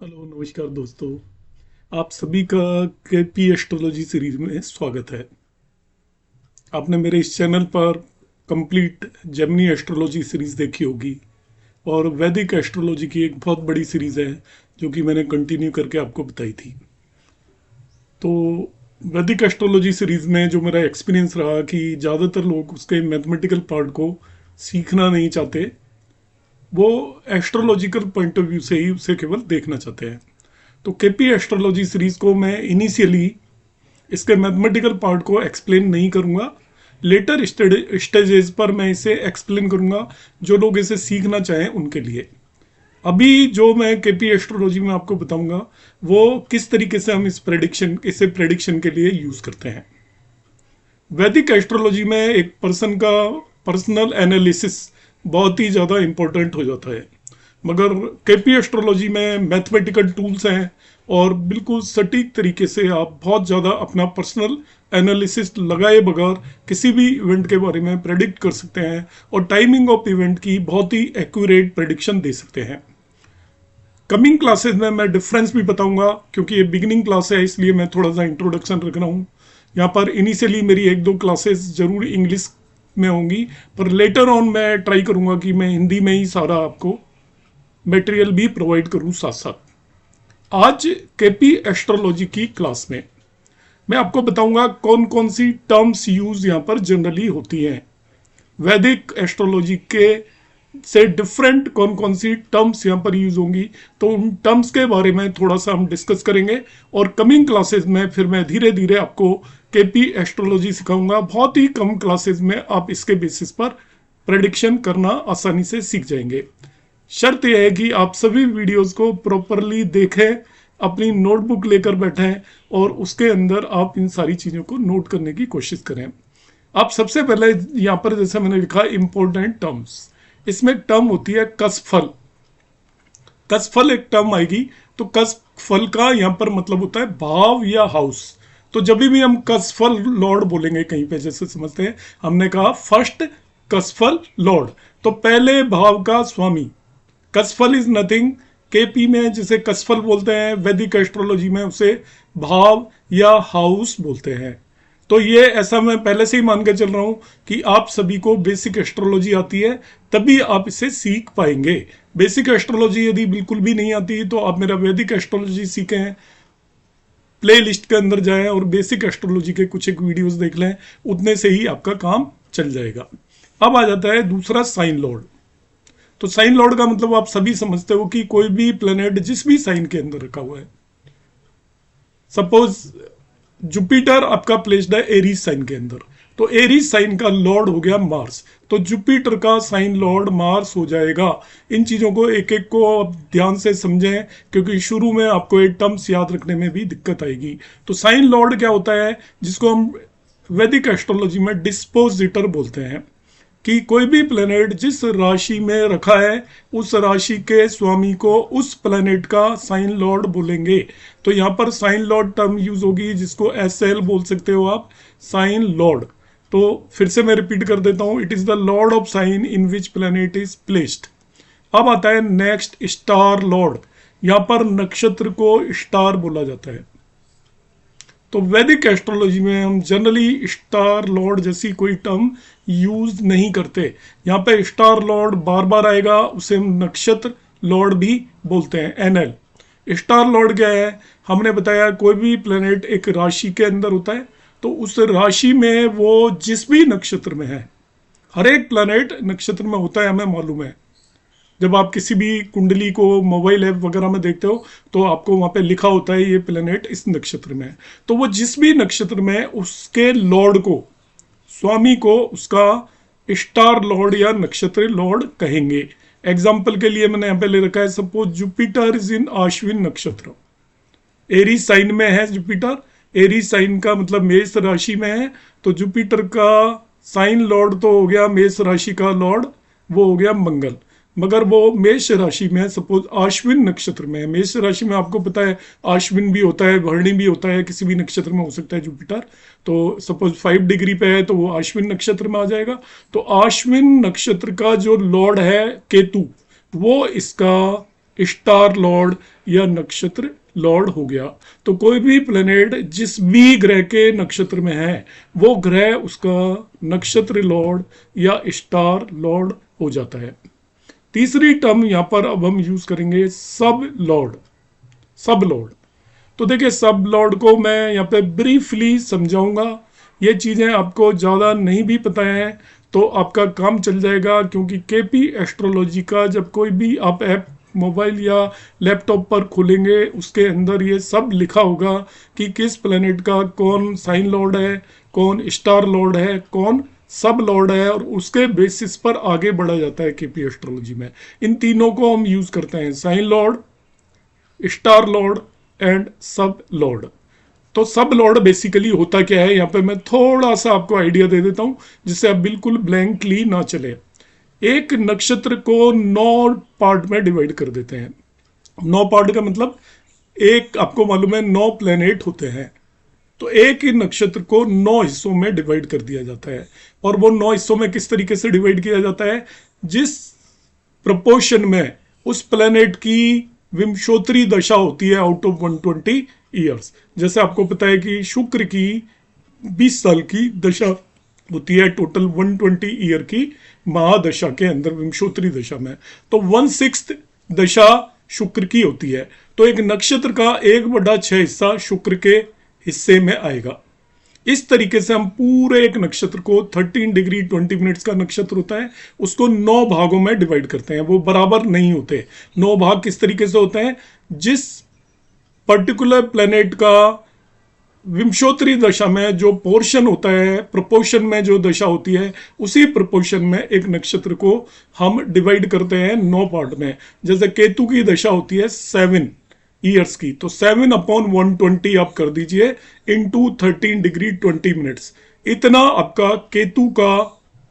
Hello नमस्कार दोस्तों। आप सभी का केपी एस्ट्रोलॉजी सीरीज में स्वागत है। आपने मेरे इस चैनल पर कंप्लीट जेमिनी एस्ट्रोलॉजी सीरीज देखी होगी और वैदिक एस्ट्रोलॉजी की एक बहुत बड़ी सीरीज है जो कि मैंने कंटिन्यू करके आपको बताई थी। तो वैदिक एस्ट्रोलॉजी सीरीज में जो मेरा एक्सपीरियंस रहा कि ज़्यादातर लोग उसके मैथमेटिकल पार्ट को सीखना नहीं चाहते, वो एस्ट्रोलॉजिकल पॉइंट ऑफ व्यू से ही उसे केवल देखना चाहते हैं। तो केपी एस्ट्रोलॉजी सीरीज को मैं इनिशियली इसके मैथमेटिकल पार्ट को एक्सप्लेन नहीं करूंगा। लेटर स्टेजेस पर मैं इसे एक्सप्लेन करूंगा जो लोग इसे सीखना चाहें उनके लिए। अभी जो मैं केपी एस्ट्रोलॉजी में आपको बताऊंगा वो किस तरीके से हम इसे प्रेडिक्शन के लिए यूज करते हैं। वैदिक एस्ट्रोलॉजी में एक पर्सन का पर्सनल एनालिसिस बहुत ही ज़्यादा इंपॉर्टेंट हो जाता है, मगर केपी एस्ट्रोलॉजी में मैथमेटिकल टूल्स हैं और बिल्कुल सटीक तरीके से आप बहुत ज़्यादा अपना पर्सनल एनालिसिस लगाए बगैर किसी भी इवेंट के बारे में प्रेडिक्ट कर सकते हैं और टाइमिंग ऑफ इवेंट की बहुत ही एक्यूरेट प्रेडिक्शन दे सकते हैं। कमिंग क्लासेस में मैं डिफरेंस भी बताऊंगा, क्योंकि ये बिगिनिंग क्लास है इसलिए मैं थोड़ा सा इंट्रोडक्शन रख रहा हूँ। यहाँ पर इनिशियली मेरी एक दो क्लासेस जरूर इंग्लिश में होंगी, पर लेटर ऑन मैं ट्राई करूंगा कि मैं हिंदी में ही सारा आपको मटेरियल भी प्रोवाइड करूं साथ साथ। आज केपी एस्ट्रोलॉजी की क्लास में मैं आपको बताऊंगा कौन कौन सी टर्म्स यूज यहाँ पर जनरली होती हैं। वैदिक एस्ट्रोलॉजी के से डिफरेंट कौन कौन सी टर्म्स यहाँ पर यूज होंगी, तो उन टर्म्स के बारे में थोड़ा सा हम डिस्कस करेंगे और कमिंग क्लासेस में फिर मैं धीरे धीरे आपको केपी एस्ट्रोलॉजी सिखाऊंगा। बहुत ही कम क्लासेस में आप इसके बेसिस पर प्रेडिक्शन करना आसानी से सीख जाएंगे। शर्त यह है कि आप सभी वीडियोस को प्रॉपरली देखें, अपनी नोटबुक लेकर बैठें और उसके अंदर आप इन सारी चीज़ों को नोट करने की कोशिश करें। आप सबसे पहले यहाँ पर जैसे मैंने लिखा इंपॉर्टेंट टर्म्स, इसमें टर्म होती है कसफल। कसफल एक टर्म आएगी, तो कसफल का यहाँ पर मतलब होता है भाव या हाउस। तो जब भी हम कसफल लॉर्ड बोलेंगे कहीं पे, जैसे समझते हैं हमने कहा फर्स्ट कसफल लॉर्ड, तो पहले भाव का स्वामी। कसफल इज नथिंग, केपी में जिसे कसफल बोलते हैं, वैदिक एस्ट्रोलॉजी में उसे भाव या हाउस बोलते हैं। तो ये ऐसा मैं पहले से ही मान के चल रहा हूं कि आप सभी को बेसिक एस्ट्रोलॉजी आती है, तभी आप इसे सीख पाएंगे। बेसिक एस्ट्रोलॉजी यदि बिल्कुल भी नहीं आती तो आप मेरा वैदिक एस्ट्रोलॉजी सीखें, प्ले लिस्ट के अंदर जाएं और बेसिक एस्ट्रोलॉजी के कुछ एक वीडियोस देख लें, उतने से ही आपका काम चल जाएगा। अब आ जाता है दूसरा साइन लॉर्ड। तो साइन लॉर्ड का मतलब आप सभी समझते हो कि कोई भी प्लेनेट जिस भी साइन के अंदर रखा हुआ है। सपोज जुपिटर आपका प्लेस्ड है एरीज साइन के अंदर, तो एरीज साइन का लॉर्ड हो गया मार्स, तो जुपिटर का साइन लॉर्ड मार्स हो जाएगा। इन चीजों को एक एक को आप ध्यान से समझें, क्योंकि शुरू में आपको ये टर्म्स याद रखने में भी दिक्कत आएगी। तो साइन लॉर्ड क्या होता है, जिसको हम वैदिक एस्ट्रोलॉजी में डिस्पोजिटर बोलते हैं, कि कोई भी प्लेनेट जिस राशि में रखा है उस राशि के स्वामी को उस प्लेनेट का साइन लॉर्ड बोलेंगे। तो यहाँ पर साइन लॉर्ड टर्म यूज होगी, जिसको एसएल बोल सकते हो आप, साइन लॉर्ड। तो फिर से मैं रिपीट कर देता हूं, it is the lord of sign in which planet is placed. अब आता है नेक्स्ट स्टार लॉर्ड। यहाँ पर नक्षत्र को स्टार बोला जाता है। तो वैदिक एस्ट्रोलॉजी में हम जनरली स्टार लॉर्ड जैसी कोई टर्म यूज नहीं करते। यहाँ पे स्टार लॉर्ड बार बार आएगा, उसे हम नक्षत्र लॉर्ड भी बोलते हैं, एनएल। स्टार लॉर्ड क्या है, हमने बताया कोई भी प्लेनेट एक राशि के अंदर होता है, तो उस राशि में वो जिस भी नक्षत्र में है, हर एक प्लेनेट नक्षत्र में होता है, हमें मालूम है। जब आप किसी भी कुंडली को मोबाइल ऐप वगैरह में देखते हो तो आपको वहां पे लिखा होता है ये प्लेनेट इस नक्षत्र में है। तो वो जिस भी नक्षत्र में है उसके लॉर्ड को, स्वामी को, उसका स्टार लॉर्ड या नक्षत्र लॉर्ड कहेंगे। एग्जाम्पल के लिए मैंने यहाँ पे ले रखा है, suppose Jupiter is in Ashwin नक्षत्र, एरीज साइन में है जुपिटर। एरीज साइन का मतलब मेष राशि में है, तो जुपिटर का साइन लॉर्ड तो हो गया मेष राशि का लॉर्ड, वो हो गया मंगल। मगर वो मेष राशि में है, सपोज अश्विन नक्षत्र में है। मेष राशि में आपको पता है अश्विन भी होता है, भरणी भी होता है, किसी भी नक्षत्र में हो सकता है जुपिटर। तो सपोज 5 डिग्री पे है तो वो अश्विन नक्षत्र में आ जाएगा। तो अश्विन नक्षत्र का जो लॉर्ड है केतु, वो इसका स्टार लॉर्ड या नक्षत्र लॉर्ड हो गया। तो कोई भी प्लेनेट जिस भी ग्रह के नक्षत्र में है वो ग्रह उसका नक्षत्र लॉर्ड या स्टार लॉर्ड हो जाता है। तीसरी टर्म यहां पर अब हम यूज करेंगे सब लॉर्ड। सब लॉर्ड, तो देखिए सब लॉर्ड को मैं यहाँ पे ब्रीफली समझाऊंगा। ये चीजें आपको ज्यादा नहीं भी पता है तो आपका काम चल जाएगा, क्योंकि केपी एस्ट्रोलॉजी का जब कोई भी आप ऐप मोबाइल या लैपटॉप पर खोलेंगे उसके अंदर ये सब लिखा होगा कि किस प्लेनेट का कौन साइन लॉर्ड है, कौन स्टार लॉर्ड है, कौन सब लॉर्ड है, और उसके बेसिस पर आगे बढ़ा जाता है केपी एस्ट्रोलॉजी में। इन तीनों को हम यूज करते हैं, sign lord, star lord and sub lord. तो सब लॉर्ड बेसिकली होता क्या है, यहाँ पे मैं थोड़ा सा आपको आइडिया दे देता हूं जिससे आप बिल्कुल ब्लैंकली ना चले। एक नक्षत्र को 9 पार्ट में डिवाइड कर देते हैं। 9 पार्ट का मतलब एक, आपको मालूम है 9 प्लेनेट होते हैं, तो एक ही नक्षत्र को 9 हिस्सों में डिवाइड कर दिया जाता है। और वो 9 हिस्सों में किस तरीके से डिवाइड किया जाता है, जिस प्रपोर्शन में उस प्लेनेट की विंशोत्तरी दशा होती है आउट ऑफ 120 ईयर्स। जैसे आपको पता है कि शुक्र की 20 साल की दशा होती है टोटल 120 ईयर की महादशा के अंदर, विंशोत्तरी दशा में, तो 1/6 दशा शुक्र की होती है। तो एक नक्षत्र का 1/6 हिस्सा शुक्र के हिस्से में आएगा। इस तरीके से हम पूरे एक नक्षत्र को 13 डिग्री 20 मिनट्स का नक्षत्र होता है, उसको 9 भागों में डिवाइड करते हैं। वो बराबर नहीं होते। 9 भाग किस तरीके से होते हैं, जिस पर्टिकुलर प्लेनेट का विंशोत्तरी दशा में जो पोर्शन होता है, प्रोपोर्शन में जो दशा होती है, उसी प्रोपोर्शन में एक नक्षत्र को हम डिवाइड करते हैं 9 पार्ट में। जैसे केतु की दशा होती है 7 ईयर्स की, तो 7/120 आप कर दीजिए इंटू 13 डिग्री 20 मिनट्स। इतना आपका केतु का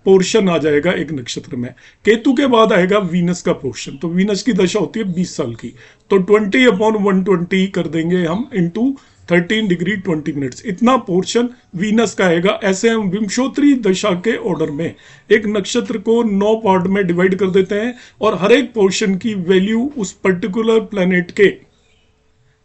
पोर्शन आ जाएगा एक नक्षत्र में। केतु के बाद आएगा वीनस का पोर्शन, तो वीनस की दशा होती है 20 साल की, तो 20/120 कर देंगे हम इंटू 13 डिग्री 20 मिनट्स। इतना पोर्शन वीनस का आएगा। ऐसे हम विंशोत्तरी दशा के ऑर्डर में एक नक्षत्र को 9 पार्ट में डिवाइड कर देते हैं, और हर एक पोर्शन की वैल्यू उस पर्टिकुलर प्लेनेट के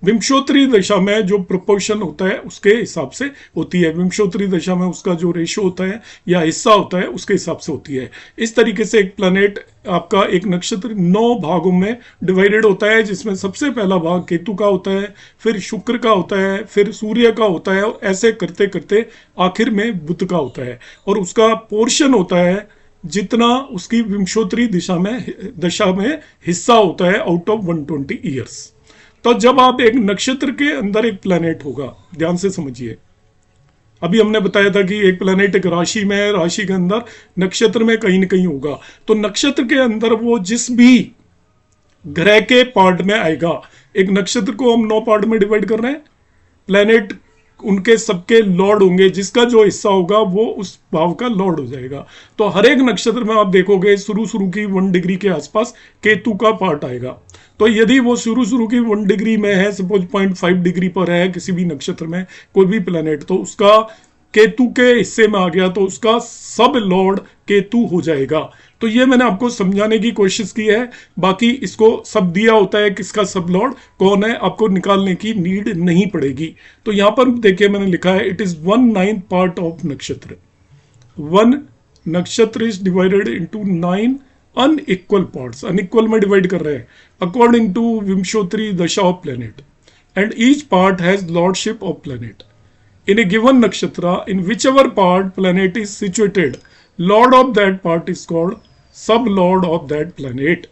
विंशोत्तरी दशा में जो प्रोपोर्शन होता है उसके हिसाब से होती है। विंशोत्तरी दशा में उसका जो रेशो होता है या हिस्सा होता है उसके हिसाब से होती है। इस तरीके से एक प्लैनेट, आपका एक नक्षत्र 9 भागों में डिवाइडेड होता है, जिसमें सबसे पहला भाग केतु का होता है, फिर शुक्र का होता है, फिर सूर्य का होता है, और ऐसे करते करते आखिर में बुध का होता है। और उसका पोर्शन होता है जितना उसकी विंशोत्तरी दशा में हिस्सा होता है आउट ऑफ 120 ईयर्स। तो जब आप एक नक्षत्र के अंदर एक प्लैनेट होगा, ध्यान से समझिए, अभी हमने बताया था कि एक प्लैनेट एक राशि में है, राशि के अंदर नक्षत्र में कहीं ना कहीं होगा। तो नक्षत्र के अंदर वो जिस भी ग्रह के पार्ट में आएगा, एक नक्षत्र को हम 9 पार्ट में डिवाइड कर रहे हैं, प्लैनेट उनके सबके लॉर्ड होंगे, जिसका जो हिस्सा होगा वो उस भाव का लॉर्ड हो जाएगा। तो हर एक नक्षत्र में आप देखोगे शुरू की 1 डिग्री के आसपास केतु का पार्ट आएगा। तो यदि वो शुरू की 1 डिग्री में है, सपोज 0.5 डिग्री पर है किसी भी नक्षत्र में कोई भी प्लैनेट, तो उसका केतु के हिस्से में आ गया तो उसका सब लॉर्ड केतु हो जाएगा। तो ये मैंने आपको समझाने की कोशिश की है, बाकी इसको सब दिया होता है किसका सब लॉर्ड कौन है, आपको निकालने की नीड नहीं पड़ेगी। तो यहां पर देखिए मैंने लिखा है इट इज 1/9 पार्ट ऑफ नक्षत्र। 1 नक्षत्र is divided into 9 unequal parts, unequal में डिवाइड कर रहे हैं अकॉर्डिंग टू विंशोत्तरी दशा of planet, and each part has lordship of planet in a given nakshatra in whichever part planet is situated. Lord of that part is called sub lord of that planet.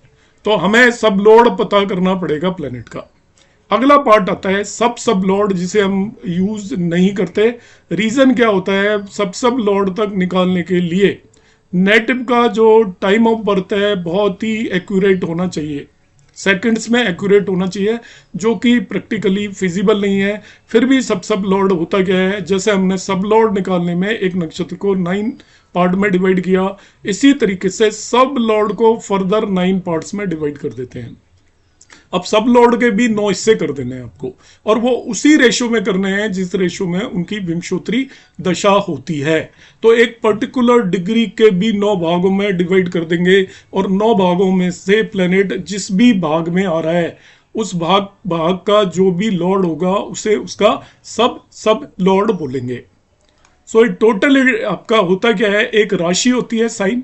तो हमें सब Lord पता करना पड़ेगा planet का। अगला part आता है सब लॉर्ड, जिसे हम यूज नहीं करते। रीजन क्या होता है, सब लॉर्ड तक निकालने के लिए नेटिव का जो टाइम ऑफ बर्थ है बहुत ही एक्यूरेट होना चाहिए, सेकंड्स में एक्यूरेट होना चाहिए, जो कि प्रैक्टिकली फिजिबल नहीं है। फिर भी सब लॉर्ड होता क्या है, जैसे हमने सब लॉर्ड निकालने में एक नक्षत्र को 9 पार्ट में डिवाइड किया, इसी तरीके से सब लॉर्ड को फर्दर 9 पार्ट्स में डिवाइड कर देते हैं। अब सब लॉर्ड के भी 9 हिस्से कर देने हैं आपको, और वो उसी रेशो में करने हैं जिस रेशो में उनकी विंशोत्तरी दशा होती है। तो एक पर्टिकुलर डिग्री के भी 9 भागों में डिवाइड कर देंगे, और 9 भागों में से प्लेनेट जिस भी भाग में आ रहा है उस भाग का जो भी लॉर्ड होगा उसे उसका सब लॉर्ड बोलेंगे। सो टोटल आपका होता क्या है, एक राशि होती है साइन,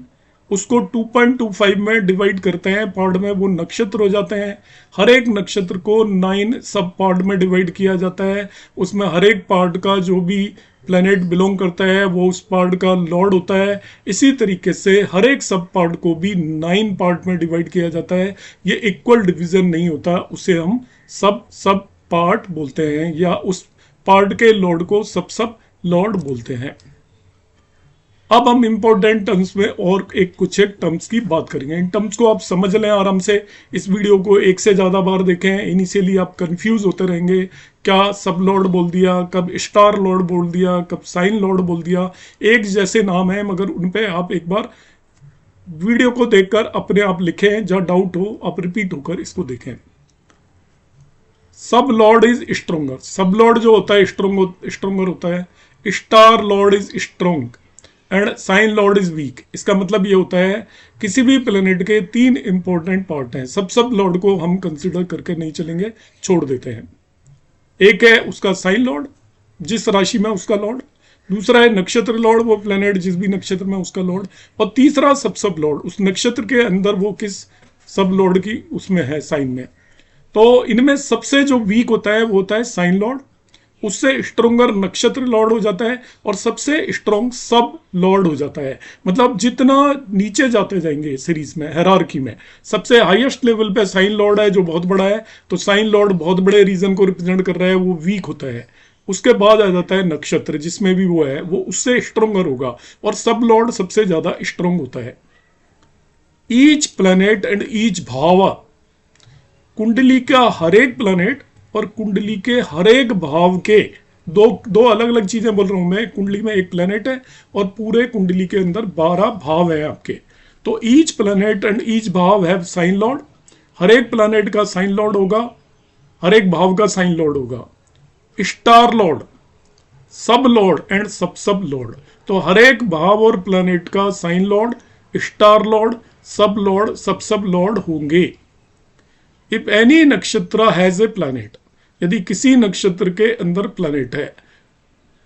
उसको 2.25 में डिवाइड करते हैं पार्ट में, वो नक्षत्र हो जाते हैं। हर एक नक्षत्र को 9 सब पार्ट में डिवाइड किया जाता है, उसमें हर एक पार्ट का जो भी प्लेनेट बिलोंग करता है वो उस पार्ट का लॉर्ड होता है। इसी तरीके से हर एक सब पार्ट को भी 9 पार्ट में डिवाइड किया जाता है। ये इक्वल डिवीजन नहीं होता, उसे हम सब पार्ट बोलते हैं, या उस पार्ट के लॉर्ड को सब लॉर्ड बोलते हैं। अब हम इंपॉर्टेंट टर्म्स में और कुछ टर्म्स की बात करेंगे। इन टर्म्स को आप समझ लें आराम से, इस वीडियो को एक से ज़्यादा बार देखें, इनिशियली आप कंफ्यूज होते रहेंगे, क्या सब लॉर्ड बोल दिया, कब स्टार लॉर्ड बोल दिया, कब साइन लॉर्ड बोल दिया। एक जैसे नाम है मगर उन पे आप एक बार वीडियो को देखकर अपने आप लिखें, जहाँ डाउट हो आप रिपीट होकर इसको देखें। Sub lord is stronger, sub lord जो होता है स्ट्रोंगर होता है। Star lord is strong and sign lord is weak. इसका मतलब ये होता है किसी भी प्लेनेट के 3 इंपॉर्टेंट पार्ट हैं, सब लॉर्ड को हम कंसिडर करके नहीं चलेंगे, छोड़ देते हैं। एक है उसका साइन लॉर्ड, जिस राशि में उसका लॉर्ड। दूसरा है नक्षत्र लॉर्ड, वो प्लेनेट जिस भी नक्षत्र में उसका लॉर्ड। और तीसरा सब लॉर्ड, उस नक्षत्र के अंदर वो किस सब लॉर्ड की उसमें है, साइन में। तो इनमें सबसे जो वीक होता है वो होता है साइन लॉर्ड, उससे स्ट्रोंगर नक्षत्र लॉर्ड हो जाता है, और सबसे स्ट्रोंग सब लॉर्ड हो जाता है। मतलब जितना नीचे जाते जाएंगे सीरीज में, हायरार्की में, सबसे हाईएस्ट लेवल पे साइन लॉर्ड है जो बहुत बड़ा है, तो साइन लॉर्ड बहुत बड़े रीजन को रिप्रेजेंट कर रहा है, वो वीक होता है। उसके बाद आ जाता है नक्षत्र, जिसमें भी वो है वो उससे स्ट्रोंगर होगा, और सब लॉर्ड सबसे ज्यादा स्ट्रोंग होता है। ईच प्लैनेट एंड ईच भाव, कुंडली का हर एक प्लैनेट और कुंडली के हर एक भाव के दो अलग अलग चीजें बोल रहा हूं मैं। कुंडली में एक प्लैनेट है और पूरे कुंडली के अंदर 12 भाव है आपके। तो ईच प्लैनेट एंड ईच भाव हैव साइन लॉर्ड, हर एक प्लैनेट का साइन लॉर्ड होगा, हर एक भाव का साइन लॉर्ड होगा। Star lord, sub lord and sub lord, तो हर एक भाव और प्लैनेट का sign lord, star lord, sub lord होंगे। If any nakshatra has a planet, यदि किसी नक्षत्र के अंदर प्लैनेट है,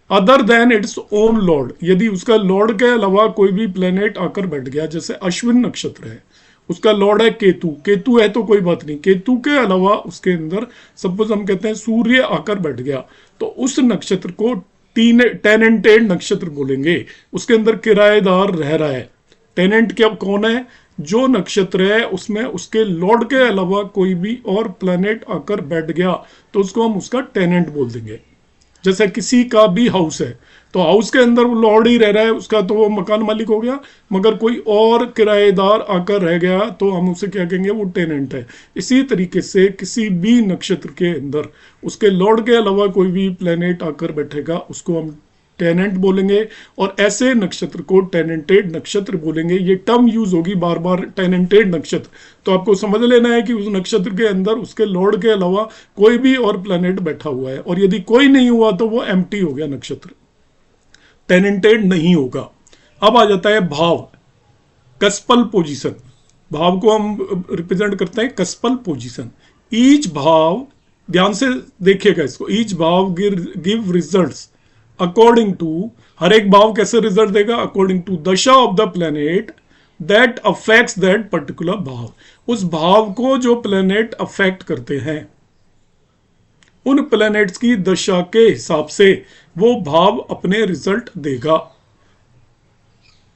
other than its own lord, यदि उसका लॉर्ड के अलावा कोई भी प्लैनेट आकर बैठ गया, जैसे अश्विन नक्षत्र है, उसका लॉर्ड है केतु है तो कोई बात नहीं, केतु के अलावा उसके अंदर सपोज हम कहते हैं सूर्य आकर बैठ गया, तो उस नक्षत्र को टेनेंटेड नक्षत्र बोलेंगे। उसके अंदर किराएदार रह रहा है। टेनेंट क्या कौन है? जो नक्षत्र है उसमें उसके लॉर्ड के अलावा कोई भी और प्लैनेट आकर बैठ गया तो उसको हम उसका टेनेंट बोल देंगे। जैसे किसी का भी हाउस है तो हाउस के अंदर वो लॉर्ड ही रह रहा है उसका, तो वो मकान मालिक हो गया, मगर कोई और किराएदार आकर रह गया तो हम उसे क्या कहेंगे? वो टेनेंट है। इसी तरीके से किसी भी नक्षत्र के अंदर उसके लॉर्ड के अलावा कोई भी प्लैनेट आकर बैठेगा उसको हम टेनेंट बोलेंगे, और ऐसे नक्षत्र को टेनेंटेड नक्षत्र बोलेंगे। ये टर्म यूज होगी बार बार, टेनेंटेड नक्षत्र। तो आपको समझ लेना है कि उस नक्षत्र के अंदर उसके लॉर्ड के अलावा कोई भी और प्लैनेट बैठा हुआ है, और यदि कोई नहीं हुआ तो वो एम्प्टी हो गया नक्षत्र, टेनेंटेड नहीं होगा। अब आ जाता है भाव, कस्पल पोजीशन। भाव को हम रिप्रेजेंट करते हैं कस्पल पोजीशन। ईच भाव, ध्यान से देखिएगा इसको, ईच भाव गिव रिजल्ट्स अकॉर्डिंग टू, हर एक भाव कैसे रिजल्ट देगा? अकॉर्डिंग टू दशा of the planet that affects that particular भाव। उस भाव को जो प्लैनेट अफेक्ट करते हैं उन प्लैनेट्स की दशा के हिसाब से वो भाव अपने रिजल्ट देगा।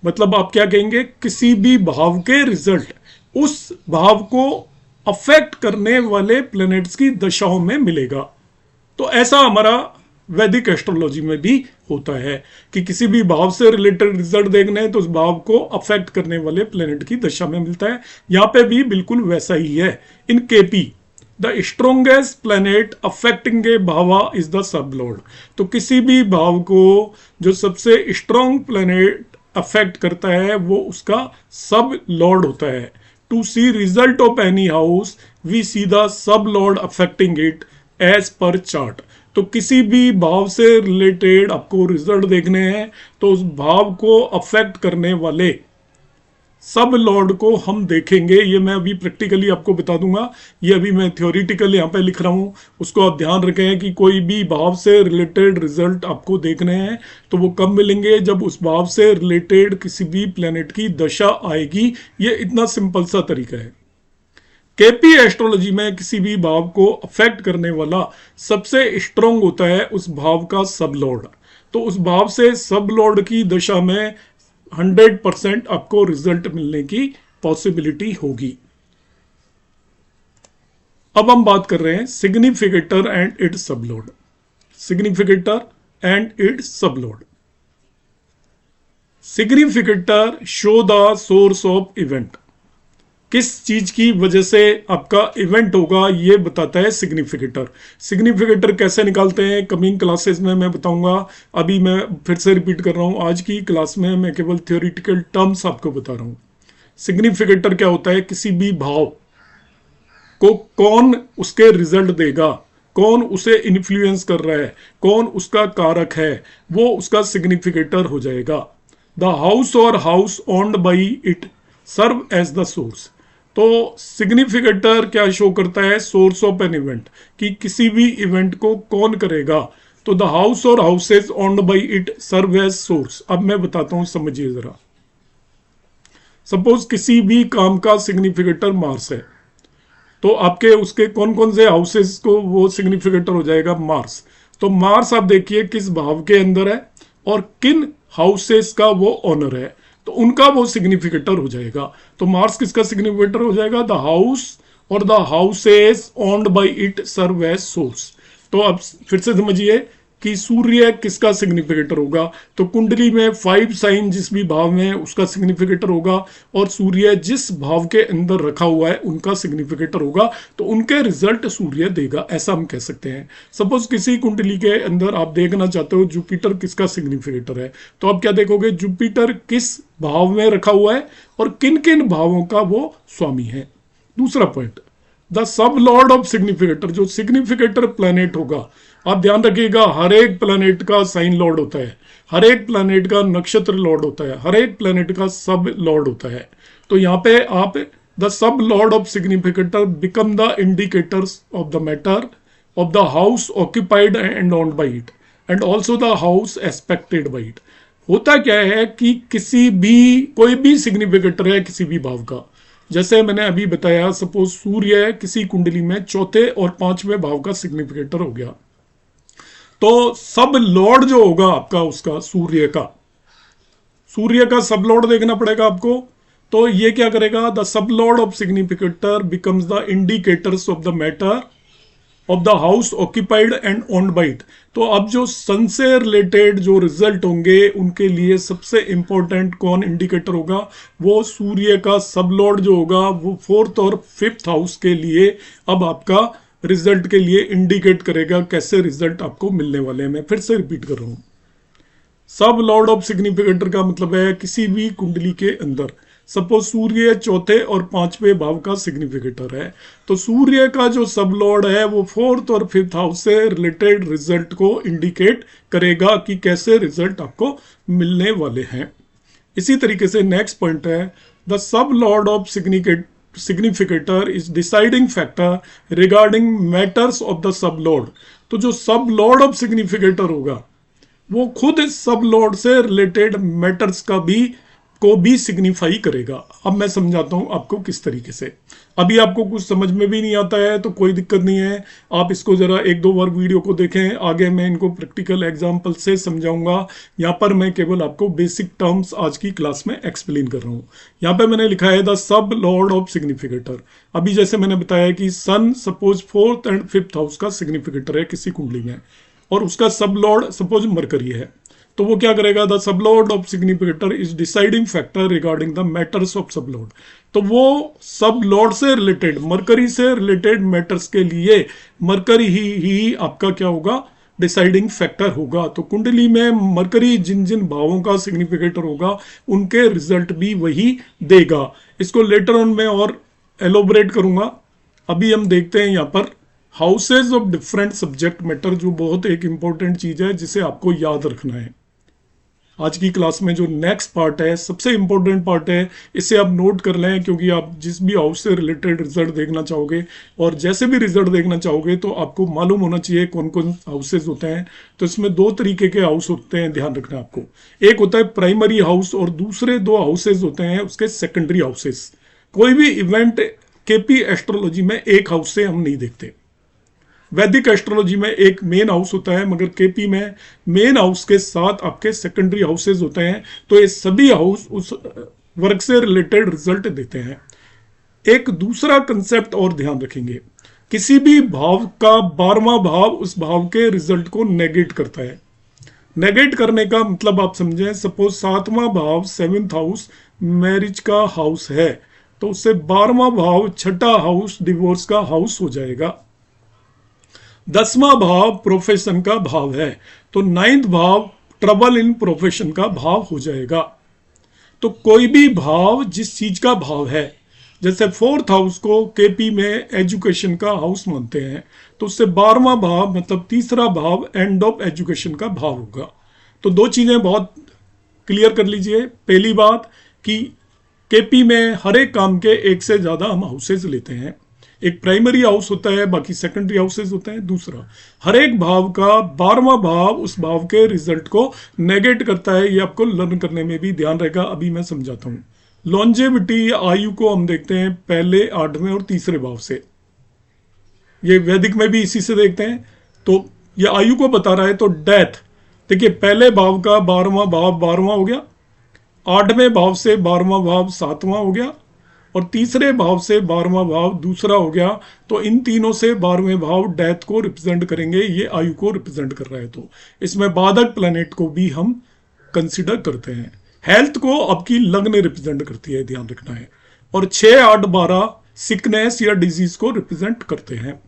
मतलब आप क्या कहेंगे? किसी भी भाव के रिजल्ट उस भाव को अफेक्ट करने वाले प्लैनेट्स की दशाओं में मिलेगा। तो ऐसा हमारा वैदिक एस्ट्रोलॉजी में भी होता है कि किसी भी भाव से रिलेटेड रिजल्ट देखने हैं तो उस भाव को अफेक्ट करने वाले प्लैनेट की दशा में मिलता है। यहां पे भी बिल्कुल वैसा ही है। In KP the strongest planet affecting a bhava is the sub lord. तो किसी भी भाव को जो सबसे स्ट्रॉन्ग प्लैनेट अफेक्ट करता है वो उसका सब लॉर्ड होता है। To see result of any house we see the sub lord affecting it as per chart. तो किसी भी भाव से रिलेटेड आपको रिजल्ट देखने हैं तो उस भाव को अफेक्ट करने वाले सब लॉर्ड को हम देखेंगे। ये मैं अभी प्रैक्टिकली आपको बता दूंगा, ये अभी मैं थ्योरेटिकल यहाँ पे लिख रहा हूँ, उसको आप ध्यान रखें कि कोई भी भाव से रिलेटेड रिजल्ट आपको देखने हैं तो वो कब मिलेंगे, जब उस भाव से रिलेटेड किसी भी प्लेनेट की दशा आएगी। ये इतना सिंपल सा तरीका है। केपी एस्ट्रोलॉजी में किसी भी भाव को अफेक्ट करने वाला सबसे स्ट्रांग होता है उस भाव का सब लॉर्ड। तो उस भाव से सब लॉर्ड की दशा में 100% आपको रिजल्ट मिलने की पॉसिबिलिटी होगी। अब हम बात कर रहे हैं significator and it's sublord. Significator and it's sublord. Significator show the source of event. किस चीज की वजह से आपका इवेंट होगा ये बताता है सिग्निफिकेटर। सिग्निफिकेटर कैसे निकालते हैं कमिंग क्लासेस में मैं बताऊंगा। अभी मैं फिर से रिपीट कर रहा हूं, आज की क्लास में मैं केवल थियोरिटिकल टर्म्स आपको बता रहा हूं। सिग्निफिकेटर क्या होता है, किसी भी भाव को कौन उसके रिजल्ट देगा, कौन उसे इन्फ्लुएंस कर रहा है, कौन उसका कारक है, वो उसका सिग्निफिकेटर हो जाएगा। द हाउस और house owned by it serve as the source. तो सिग्निफिकेटर क्या शो करता है, सोर्स ऑफ एन इवेंट, कि किसी भी इवेंट को कौन करेगा। तो द हाउस और houses owned by it serve as source. अब मैं बताता हूं, समझिए जरा। सपोज किसी भी काम का सिग्निफिकेटर मार्स है, तो आपके उसके कौन कौन से हाउसेस को वो सिग्निफिकेटर हो जाएगा, मार्स। तो मार्स आप देखिए किस भाव के अंदर है और किन हाउसेस का वो ऑनर है, तो उनका वो सिग्निफिकेटर हो जाएगा। तो मार्स किसका सिग्निफिकेटर हो जाएगा, द हाउस और the houses owned by it serve as source. तो अब फिर से समझिए कि सूर्य किसका सिग्निफिकेटर होगा, तो कुंडली में 5 साइन जिस भी भाव में है उसका सिग्निफिकेटर होगा, और सूर्य जिस भाव के अंदर रखा हुआ है उनका सिग्निफिकेटर होगा, तो उनके रिजल्ट सूर्य देगा, ऐसा हम कह सकते हैं। सपोज किसी कुंडली के अंदर आप देखना चाहते हो जुपिटर किसका सिग्निफिकेटर है, तो आप क्या देखोगे, जुपिटर किस भाव में रखा हुआ है और किन किन भावों का वो स्वामी है। दूसरा point, the sub lord of significator, जो सिग्निफिकेटर प्लैनेट होगा, आप ध्यान रखिएगा हर एक प्लैनेट का साइन लॉर्ड होता है, हर एक प्लैनेट का नक्षत्र लॉर्ड होता है, हर एक प्लैनेट का सब लॉर्ड होता है। तो यहाँ पे आप the sub lord of significator become the indicators of the matter of the house occupied and owned by it and also the house aspected by it. होता क्या है कि किसी भी कोई भी सिग्निफिकेटर है किसी भी भाव का, जैसे मैंने अभी बताया, सपोज सूर्य किसी कुंडली में चौथे और 5वें भाव का सिग्निफिकेटर हो गया, तो सब लॉर्ड जो होगा आपका उसका सूर्य का सब लॉर्ड देखना पड़ेगा आपको। तो ये क्या करेगा, the sub lord of significator becomes the indicators of the matter of the house occupied and owned by it. तो अब जो सन से रिलेटेड जो रिजल्ट होंगे उनके लिए सबसे इंपॉर्टेंट कौन इंडिकेटर होगा, वो सूर्य का सब लॉर्ड जो होगा, वो 4th और 5th हाउस के लिए अब आपका रिजल्ट के लिए इंडिकेट करेगा कैसे रिजल्ट आपको मिलने वाले हैं। मैं फिर से रिपीट कर रहा हूं, सब लॉर्ड ऑफ सिग्निफिकेटर का मतलब है किसी भी कुंडली के अंदर सपोज सूर्य चौथे और 5वें भाव का सिग्निफिकेटर है, तो सूर्य का जो सब लॉर्ड है वो 4th और 5th हाउस से रिलेटेड रिजल्ट को इंडिकेट करेगा कि कैसे रिजल्ट आपको मिलने वाले हैं। इसी तरीके से नेक्स्ट पॉइंट है, the sub lord of significator is deciding factor regarding matters of the sub lord. तो जो सब लॉर्ड ऑफ सिग्निफिकेटर होगा वो खुद इस सब लॉर्ड से रिलेटेड मैटर्स को भी सिग्निफाई करेगा। अब मैं समझाता हूं आपको किस तरीके से। अभी आपको कुछ समझ में भी नहीं आता है तो कोई दिक्कत नहीं है, आप इसको जरा 1-2 बार वीडियो को देखें, आगे मैं इनको प्रैक्टिकल एग्जांपल से समझाऊंगा। यहाँ पर मैं केवल आपको बेसिक टर्म्स आज की क्लास में एक्सप्लेन कर रहा हूँ। यहाँ पे मैंने लिखा है the sub lord of significator. अभी जैसे मैंने बताया कि sun suppose 4th and 5th house का सिग्निफिकेटर है किसी कुंडली में, और उसका सब लॉर्ड सपोज मरकरी है, तो वो क्या करेगा, the sub lord of significator is deciding factor regarding the matters of सब लॉर्ड। तो वो सब लॉर्ड से रिलेटेड, मरकरी से रिलेटेड मैटर्स के लिए मरकरी ही आपका क्या होगा, डिसाइडिंग फैक्टर होगा। तो कुंडली में मरकरी जिन जिन भावों का सिग्निफिकेटर होगा उनके रिजल्ट भी वही देगा। इसको लेटर ऑन में और एलोबरेट करूंगा। अभी हम देखते हैं यहाँ पर houses of different subject matter, जो बहुत एक इंपॉर्टेंट चीज है जिसे आपको याद रखना है। आज की क्लास में जो नेक्स्ट पार्ट है, सबसे इंपॉर्टेंट पार्ट है, इसे आप नोट कर लें, क्योंकि आप जिस भी हाउस से रिलेटेड रिजल्ट देखना चाहोगे और जैसे भी रिजल्ट देखना चाहोगे तो आपको मालूम होना चाहिए कौन कौन हाउसेज होते हैं। तो इसमें दो तरीके के हाउस होते हैं, ध्यान रखना आपको। एक होता है प्राइमरी हाउस और दूसरे दो हाउसेज होते हैं उसके सेकेंडरी हाउसेज। कोई भी इवेंट केपी एस्ट्रोलॉजी में एक हाउस से हम नहीं देखते। वैदिक एस्ट्रोलॉजी में एक मेन हाउस होता है, मगर केपी में मेन हाउस के साथ आपके सेकेंडरी हाउसेज होते हैं। तो ये सभी हाउस उस वर्क से रिलेटेड रिजल्ट देते हैं। एक दूसरा कंसेप्ट और ध्यान रखेंगे, किसी भी भाव का 12वां भाव उस भाव के रिजल्ट को नेगेट करता है। नेगेट करने का मतलब आप समझें, सपोज 7वां भाव 7th हाउस मैरिज का हाउस है, तो उससे 12वां भाव छठा हाउस डिवोर्स का हाउस हो जाएगा। 10वां भाव प्रोफेशन का भाव है, तो 9th भाव ट्रबल इन प्रोफेशन का भाव हो जाएगा। तो कोई भी भाव जिस चीज का भाव है, जैसे 4th हाउस को केपी में एजुकेशन का हाउस मानते हैं, तो उससे 12वां भाव मतलब तीसरा भाव एंड ऑफ एजुकेशन का भाव होगा। तो दो चीजें बहुत क्लियर कर लीजिए। पहली बात कि केपी में हर एक काम के एक से ज्यादा हम हाउसेज लेते हैं। एक प्राइमरी हाउस होता है, बाकी सेकेंडरी हाउसेज होते हैं। दूसरा, हर एक भाव का 12वां भाव उस भाव के रिजल्ट को नेगेट करता है। ये आपको लर्न करने में भी ध्यान रहेगा। अभी मैं समझाता हूँ। लॉन्जेविटी या आयु को हम देखते हैं पहले, 8वें और तीसरे भाव से। ये वैदिक में भी इसी से देखते हैं। तो ये आयु को बता रहा है। तो डेथ, देखिए पहले भाव का 12वां भाव 12वां हो गया, 8वें भाव से 12वां भाव 7वां हो गया, और तीसरे भाव से 12वां भाव दूसरा हो गया। तो इन तीनों से 12वें भाव डेथ को रिप्रेजेंट करेंगे, ये आयु को रिप्रेजेंट कर रहा है। तो इसमें बाधक प्लैनेट को भी हम कंसिडर करते हैं। हेल्थ को आपकी लग्न रिप्रेजेंट करती है, ध्यान रखना है। और 6, 8, 12 सिकनेस या डिजीज को रिप्रेजेंट करते हैं।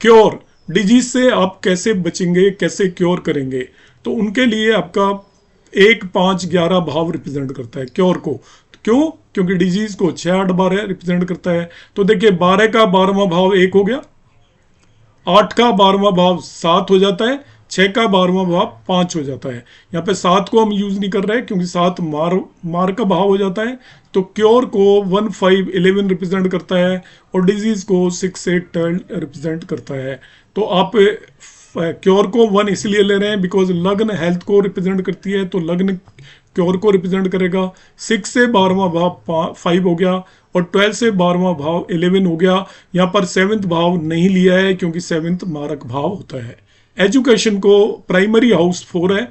क्योर, डिजीज से आप कैसे बचेंगे, कैसे क्योर करेंगे, तो उनके लिए आपका 1, 5, 11 भाव रिप्रेजेंट करता है क्योर को। क्यों? क्योंकि डिजीज को 6, 8, 12 रिप्रेजेंट करता है। तो देखिए 12 का 12वां भाव 1 हो गया, 8 का 12वां भाव 7 हो जाता है, 6 का 12वां भाव 5 हो जाता है। यहाँ पे 7 को हम यूज नहीं कर रहे हैं क्योंकि 7 मार का भाव हो जाता है। तो क्योर को 1, 5, 11 रिप्रेजेंट करता है और डिजीज को 6, 8, 12 रिप्रेजेंट करता है। तो आप क्योर को 1 इसलिए ले रहे हैं बिकॉज लग्न हेल्थ को रिप्रेजेंट करती है, तो लग्न क्योर को रिप्रेजेंट करेगा। 6 से 12वां भाव 5 हो गया और 12 से 12वां भाव 11 हो गया। यहाँ पर 7th भाव नहीं लिया है क्योंकि 7th मारक भाव होता है। एजुकेशन को प्राइमरी हाउस 4 है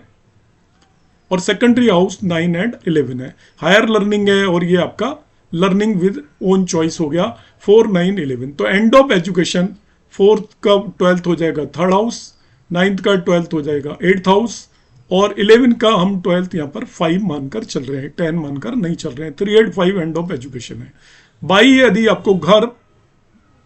और सेकेंडरी हाउस 9 एंड 11 है। हायर लर्निंग है और ये आपका लर्निंग विद ओन चॉइस हो गया 4, 9, 11। तो एंड ऑफ एजुकेशन 4th का 12th हो जाएगा 3rd हाउस, 9th का 12th हो जाएगा 8th हाउस, और 11 का हम 12th यहाँ पर 5 मानकर चल रहे हैं, 10 मानकर नहीं चल रहे हैं। 3, 8, 5 एंड ऑफ एजुकेशन है। बाई यदि आपको घर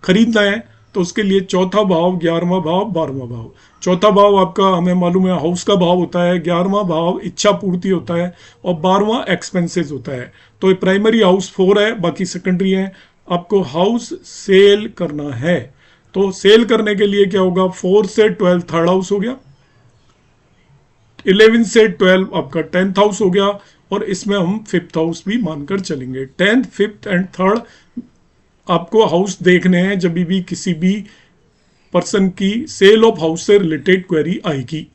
खरीदना है तो उसके लिए चौथा भाव, 11वां भाव, 12वां भाव। चौथा भाव आपका हमें मालूम है हाउस का भाव होता है, 11वां भाव इच्छा पूर्ति होता है और 12वां एक्सपेंसेस होता है। तो ये प्राइमरी हाउस 4 है, बाकी सेकेंडरी है। आपको हाउस सेल करना है तो सेल करने के लिए क्या होगा, 4 से 12 3rd हाउस हो गया, 11 से 12 आपका 10th हाउस हो गया, और इसमें हम 5th हाउस भी मानकर चलेंगे। 10th, 5th एंड 3rd आपको हाउस देखने हैं जब भी किसी भी पर्सन की सेल ऑफ हाउस से रिलेटेड क्वेरी आएगी।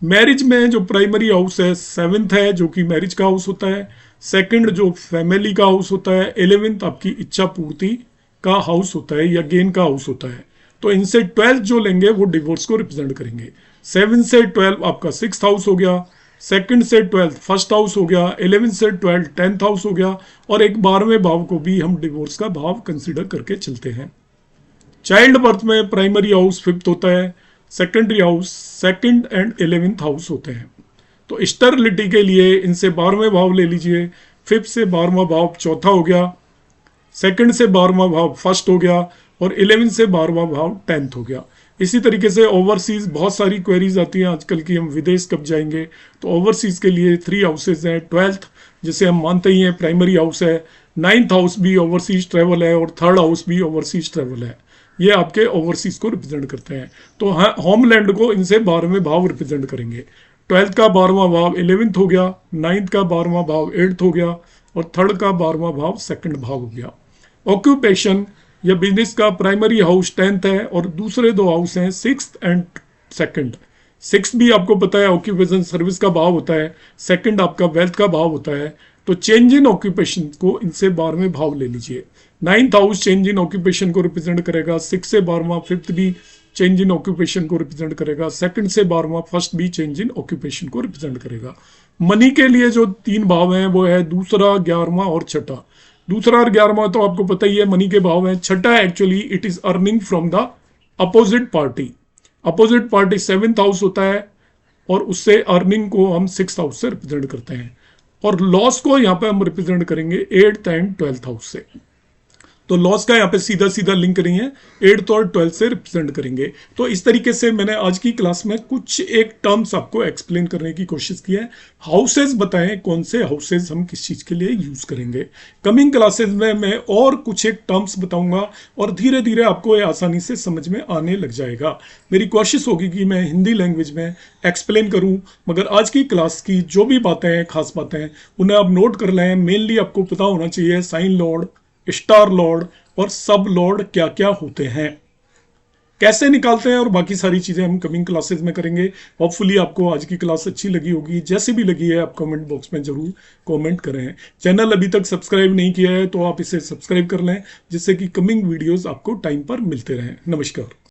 मैरिज में जो प्राइमरी हाउस है 7th है, जो कि मैरिज का हाउस होता है। सेकंड जो फैमिली का हाउस होता है, 11th आपकी इच्छा पूर्ति का हाउस होता है या गेन का हाउस होता है। तो इनसे 12th जो लेंगे वो डिवोर्स को रिप्रेजेंट करेंगे। 7 से 12 आपका 6th हाउस हो गया, सेकंड से 12 फर्स्ट हाउस हो गया, 11 से 12 10th हाउस हो गया, और एक 12वें भाव को भी हम डिवोर्स का भाव कंसिडर करके चलते हैं। चाइल्ड बर्थ में प्राइमरी हाउस 5th होता है, secondary house 2nd and 11th house होते हैं। तो स्टेरिलिटी के लिए इनसे 12वें भाव ले लीजिए। 5th से 12वां भाव चौथा हो गया, सेकंड से 12वां भाव फर्स्ट हो गया, और 11 से 12वां भाव 10th हो गया। इसी तरीके से ओवरसीज बहुत सारी क्वेरीज आती हैं आजकल की, हम विदेश कब जाएंगे, तो ओवरसीज के लिए 3 हाउसेज हैं। 12th जिसे हम मानते ही हैं प्राइमरी हाउस है, नाइन्थ हाउस भी ओवरसीज ट्रेवल है और थर्ड हाउस भी ओवरसीज ट्रेवल है। ये आपके ओवरसीज को रिप्रेजेंट करते हैं। तो होमलैंड को इनसे 12वें भाव रिप्रेजेंट करेंगे। ट्वेल्थ का 12वां भाव 11th हो गया, नाइन्थ का 12वां भाव 8th हो गया और थर्ड का 12वां भाव 2nd भाव हो गया। ऑक्यूपेशन या बिजनेस का प्राइमरी हाउस 10th है और दूसरे दो हाउस हैं 6th एंड 2nd। 6th भी आपको पता है ऑक्यूपेशन सर्विस का भाव होता है, 2nd आपका वेल्थ का भाव होता है। तो चेंज इन ऑक्यूपेशन को इनसे 12वें भाव ले लीजिए। 9th house change in occupation को रिप्रेजेंट करेगा, 6 से 12वां 5th भी चेंज इन ऑक्यूपेशन को रिप्रेजेंट करेगा, 2nd से 12वां 1st भी चेंज इन ऑक्यूपेशन को रिप्रेजेंट करेगा। मनी के लिए जो 3 भाव हैं वो है दूसरा, 11वां और छठा। दूसरा और 11वां तो आपको पता ही है मनी के भाव हैं। छठा actually it is earning from the opposite party. Opposite party 7th house होता है और उससे अर्निंग को हम 6th हाउस से रिप्रेजेंट करते हैं और लॉस को यहाँ पे हम रिप्रेजेंट करेंगे 8th एंड 12th हाउस से। तो लॉस का यहाँ पे सीधा सीधा लिंक नहीं है, 8th और 12th से रिप्रेजेंट करेंगे। तो इस तरीके से मैंने आज की क्लास में कुछ एक टर्म्स आपको एक्सप्लेन करने की कोशिश की है। हाउसेज बताएं कौन से हाउसेज हम किस चीज के लिए यूज करेंगे। कमिंग क्लासेज में मैं और कुछ एक टर्म्स बताऊंगा और धीरे धीरे आपको ये आसानी से समझ में आने लग जाएगा। मेरी कोशिश होगी कि मैं हिंदी लैंग्वेज में एक्सप्लेन करूं, मगर आज की क्लास की जो भी बातें हैं, खास बातें हैं, उन्हें आप नोट कर लें। मेनली आपको पता होना चाहिए साइन लॉर्ड, स्टार लॉर्ड और सब लॉर्ड क्या क्या होते हैं, कैसे निकालते हैं, और बाकी सारी चीजें हम कमिंग क्लासेस में करेंगे। होपफुली आपको आज की क्लास अच्छी लगी होगी। जैसे भी लगी है आप कमेंट बॉक्स में जरूर कमेंट करें। चैनल अभी तक सब्सक्राइब नहीं किया है तो आप इसे सब्सक्राइब कर लें, जिससे कि कमिंग वीडियोस आपको टाइम पर मिलते रहें। नमस्कार।